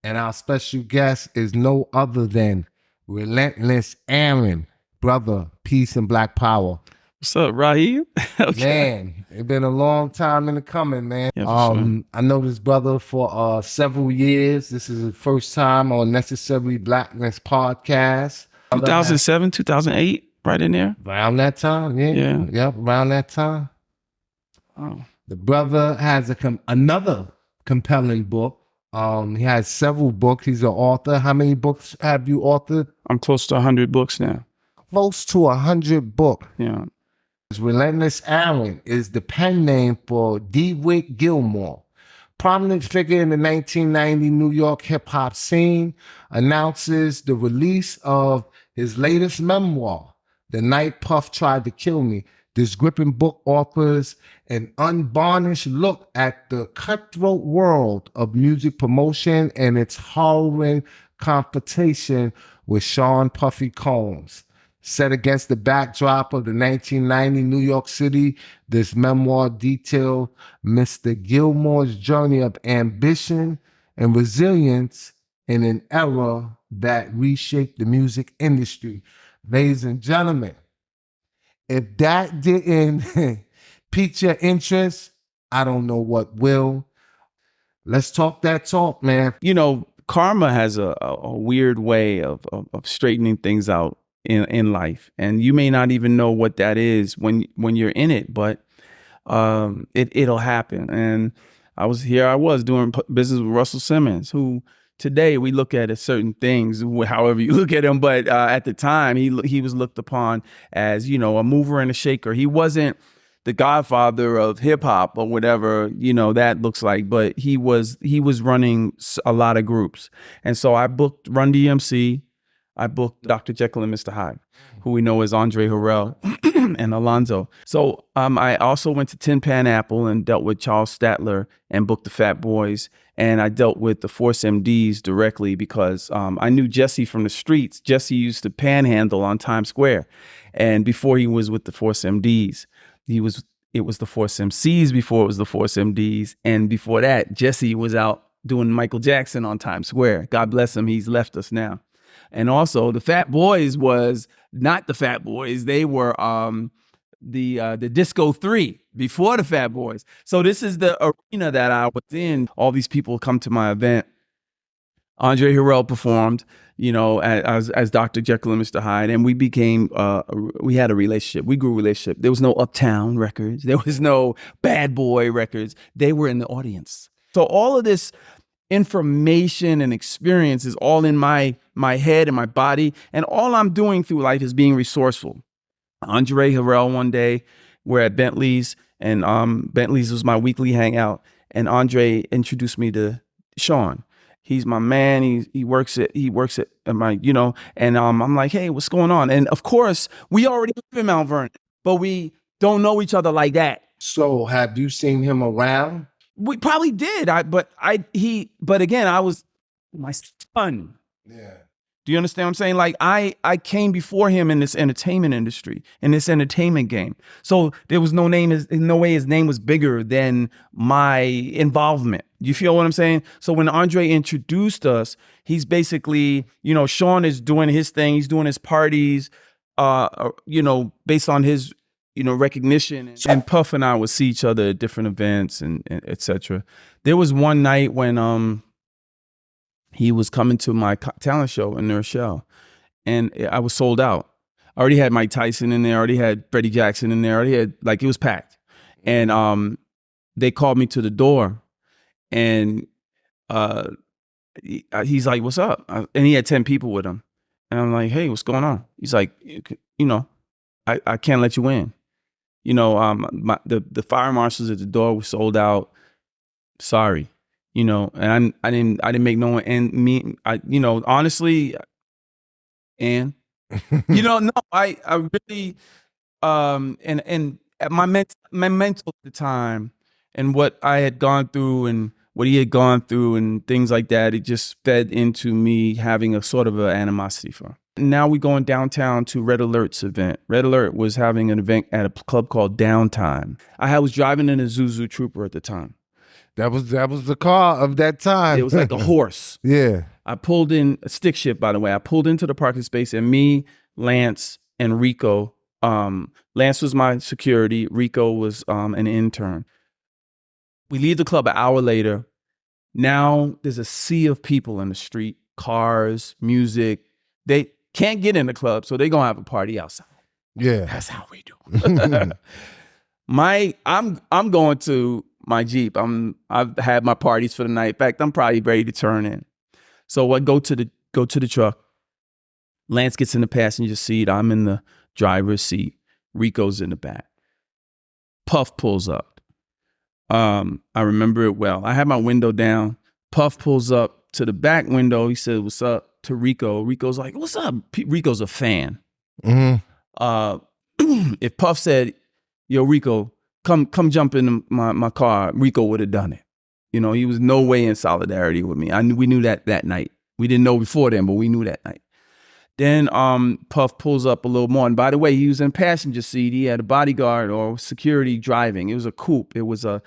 And our special guest is no other than Relentless Aaron. Brother, peace and black power. What's up, Rahiem? Okay. Man, it's been a long time in the coming, man. Yeah, for sure. I know this brother for several years. This is his first time on Necessary Blackness podcast. 2007, 2008, right in there. Around that time, yeah. Yep, around that time. Oh. The brother has another compelling book. He has several books. He's an author. How many books have you authored? I'm close to 100 books now. Close to 100 books. Yeah. Relentless Aaron is the pen name for DeWitt Gilmore, prominent figure in the 1990 New York hip-hop scene, announces the release of his latest memoir, The Night Puff Tried to Kill Me. This gripping book offers an unvarnished look at the cutthroat world of music promotion and its harrowing confrontation with Sean Puffy Combs. Set against the backdrop of the 1990 New York City, this memoir details Mr. Gilmore's journey of ambition and resilience in an era that reshaped the music industry. Ladies and gentlemen, if that didn't pique your interest, I don't know what will. Let's talk that talk, man. You know, karma has a weird way of straightening things out in life, and you may not even know what that is when you're in it, but it'll happen. And I was doing business with Russell Simmons, who today we look at certain things however you look at him, but at the time he was looked upon as, you know, a mover and a shaker. He wasn't the godfather of hip hop or whatever, you know, that looks like, but he was running a lot of groups. And so I booked Run DMC. I booked Dr. Jekyll and Mr. Hyde, who we know as Andre Harrell and Alonzo. So I also went to Tin Pan Apple and dealt with Charles Statler and booked the Fat Boys. And I dealt with the Force MDs directly because I knew Jesse from the streets. Jesse used to panhandle on Times Square. And before he was with the Force MDs, it was the Force MCs before it was the Force MDs. And before that, Jesse was out doing Michael Jackson on Times Square. God bless him. He's left us now. And also the Fat Boys was not the Fat Boys. They were the Disco 3 before the Fat Boys. So this is the arena that I was in. All these people come to my event. Andre Harrell performed, you know, as Dr. Jekyll and Mr. Hyde. And we became, we had a relationship. We grew a relationship. There was no Uptown Records. There was no Bad Boy Records. They were in the audience. So all of this information and experience is all in my head and my body, and all I'm doing through life is being resourceful. Andre Harrell, one day we're at Bentley's, and Bentley's was my weekly hangout, and Andre introduced me to Sean. He's my man. He works at my, you know, and I'm like, hey, what's going on? And of course we already live in Mount Vernon, but we don't know each other like that. So have you seen him around? We probably did. But again, I was my son. Yeah. Do you understand what I'm saying? Like I came before him in this entertainment industry, in this entertainment game. So there was no way his name was bigger than my involvement. You feel what I'm saying? So when Andre introduced us, he's basically, you know, Sean is doing his thing. He's doing his parties, you know, based on his, you know, recognition. And Puff and I would see each other at different events and et cetera. There was one night when he was coming to my talent show in New Rochelle, and I was sold out. I already had Mike Tyson in there, I already had Freddie Jackson in there, I already had, like, it was packed. And they called me to the door, and he's like, what's up? And he had 10 people with him. And I'm like, hey, what's going on? He's like, you know, I can't let you in. You know, the fire marshals at the door were sold out. Sorry. You know, and I didn't make no one, and me, you know, honestly, and you know, no, I really, and my mental at the time, and what I had gone through, and what he had gone through, and things like that, it just fed into me having a sort of an animosity for him. Now we're going downtown to Red Alert's event. Red Alert was having an event at a club called Downtime. I was driving in a Zuzu Trooper at the time. That was the car of that time. It was like a horse. Yeah. I pulled in a stick shift, by the way. I pulled into the parking space, and me, Lance, and Rico. Lance was my security. Rico was an intern. We leave the club an hour later. Now there's a sea of people in the street, cars, music. They can't get in the club, so they're gonna have a party outside. Yeah. That's how we do. I'm going to my Jeep. I've had my parties for the night. In fact, I'm probably ready to turn in. So I go to the truck. Lance gets in the passenger seat. I'm in the driver's seat. Rico's in the back. Puff pulls up. I remember it well. I had my window down. Puff pulls up to the back window. He said, "What's up?" to Rico. Rico's like, "What's up?" Rico's a fan. If Puff said, "Yo, Rico, come jump in my car," Rico would have done it. You know, he was no way in solidarity with me. We knew that night. We didn't know before then, but we knew that night. Then Puff pulls up a little more. And by the way, he was in passenger seat. He had a bodyguard or security driving. It was a coupe. It was a,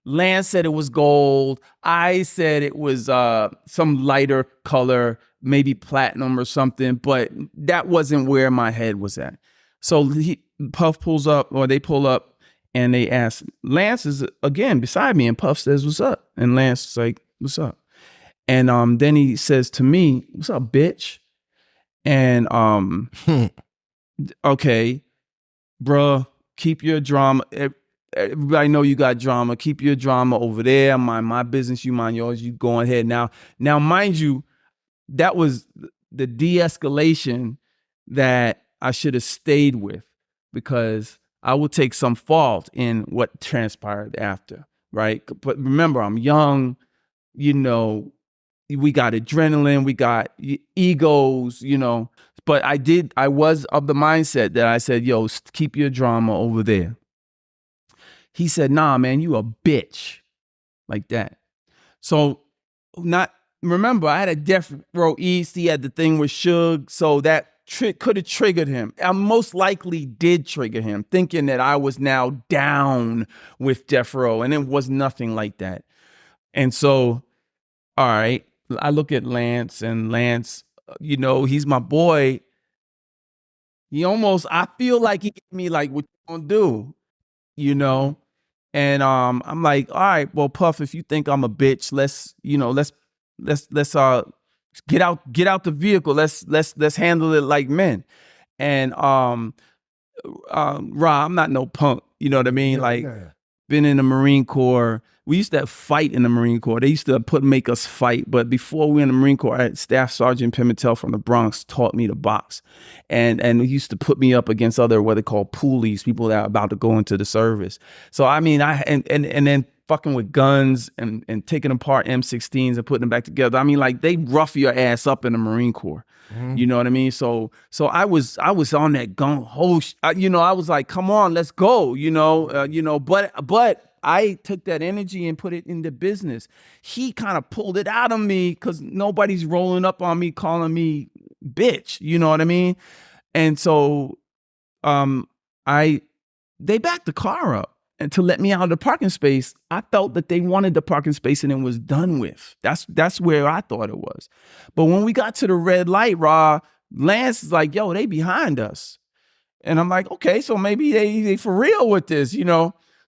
Lance said it was gold. I said it was some lighter color, maybe platinum or something, but that wasn't where my head was at. So Puff pulls up, or they pull up, and they ask, Lance is again beside me, and Puff says, "What's up?" And Lance is like, "What's up?" And then he says to me, "What's up, bitch?" And okay, bruh, keep your drama. Everybody know you got drama. Keep your drama over there. Mind my business. You mind yours. You go ahead. Now, mind you, that was the de-escalation that I should have stayed with, because I will take some fault in what transpired after, right? But remember, I'm young, we got adrenaline, we got egos, but I was of the mindset that I said, "Yo, keep your drama over there." He said, "Nah, man, you a bitch," like that. So remember, I had a Death Row East. He had the thing with Suge. So that could have triggered him. I most likely did trigger him, thinking that I was now down with Death Row, and it was nothing like that. And so, all right, I look at Lance, and Lance, he's my boy. I feel like he gave me like, "What you gonna do?" And I'm like, "All right, well, Puff, if you think I'm a bitch, let's get out the vehicle. Let's handle it like men." And Ra, I'm not no punk. You know what I mean? Been in the Marine Corps. We used to fight in the Marine Corps. They used to make us fight. But before we were in the Marine Corps, Staff Sergeant Pimentel from the Bronx taught me to box. And he used to put me up against other, what they call poolies, people that are about to go into the service. So, I mean, and then fucking with guns and taking apart M16s and putting them back together. I mean, like, they rough your ass up in the Marine Corps. Mm-hmm. You know what I mean? So I was on that gun ho. I was like, "Come on, let's go." But I took that energy and put it into business. He kind of pulled it out of me, because nobody's rolling up on me calling me bitch. You know what I mean? And so they backed the car up, and to let me out of the parking space. I felt that they wanted the parking space and it was done with. That's where I thought it was. But when we got to the red light, Lance is like, "Yo, they behind us." And I'm like, "Okay, so maybe they for real with this,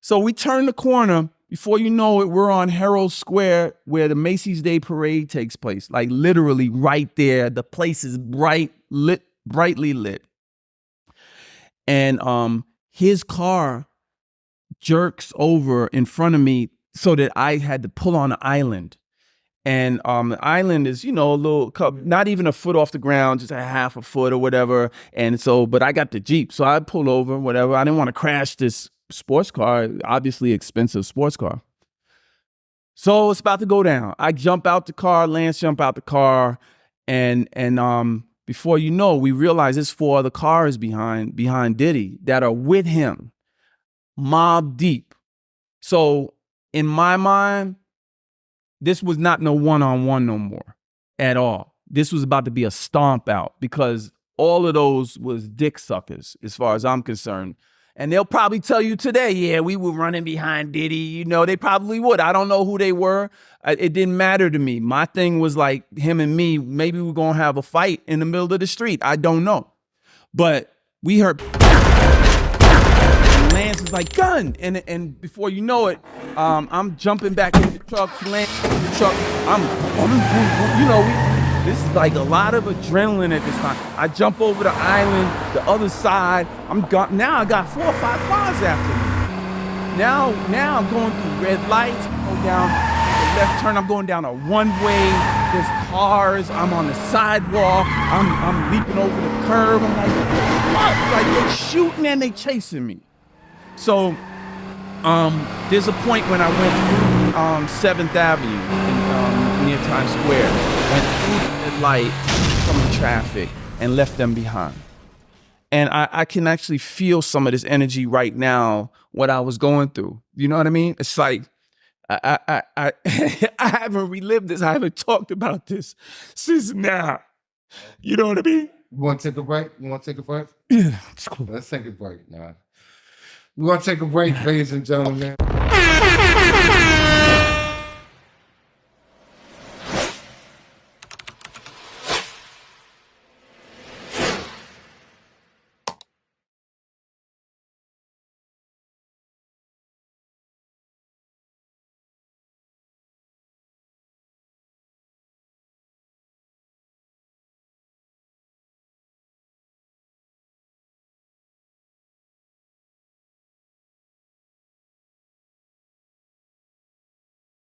So we turn the corner. Before you know it, we're on Herald Square, where the Macy's Day Parade takes place. Like, literally right there. The place is brightly lit. And his car jerks over in front of me, so that I had to pull on an island. And the island is, a little, not even a foot off the ground, just a half a foot or whatever. And so, but I got the Jeep, so I pulled over, whatever. I didn't want to crash this sports car, obviously expensive sports car. So it's about to go down. I jump out the car, Lance jump out the car, and before you know, we realize there's 4 other cars behind Diddy that are with him, mob deep. So in my mind, this was not no one-on-one no more at all. This was about to be a stomp out, because all of those was dick suckers as far as I'm concerned. And they'll probably tell you today, yeah, we were running behind Diddy. You know, they probably would. I don't know who they were. It didn't matter to me. My thing was like him and me, maybe we're going to have a fight in the middle of the street. I don't know. But we heard Lance is like, gun. And before you know it, I'm jumping back in the truck. Lance in the truck. This is like a lot of adrenaline at this time. I jump over the island, the other side. I'm gone. Now I got 4 or 5 cars after me. Now I'm going through red lights. I'm going down the left turn. I'm going down a one-way. There's cars. I'm on the sidewalk. I'm leaping over the curb. I'm like, what? Like they're shooting and they chasing me. So there's a point when I went through 7th Avenue near Times Square, went through the light from the traffic and left them behind. And I can actually feel some of this energy right now, what I was going through. You know what I mean? It's like, I haven't relived this. I haven't talked about this since now. You know what I mean? You want to take a break? You want to take a break? Yeah, it's cool. Let's take a break now. We're going to take a break, ladies and gentlemen.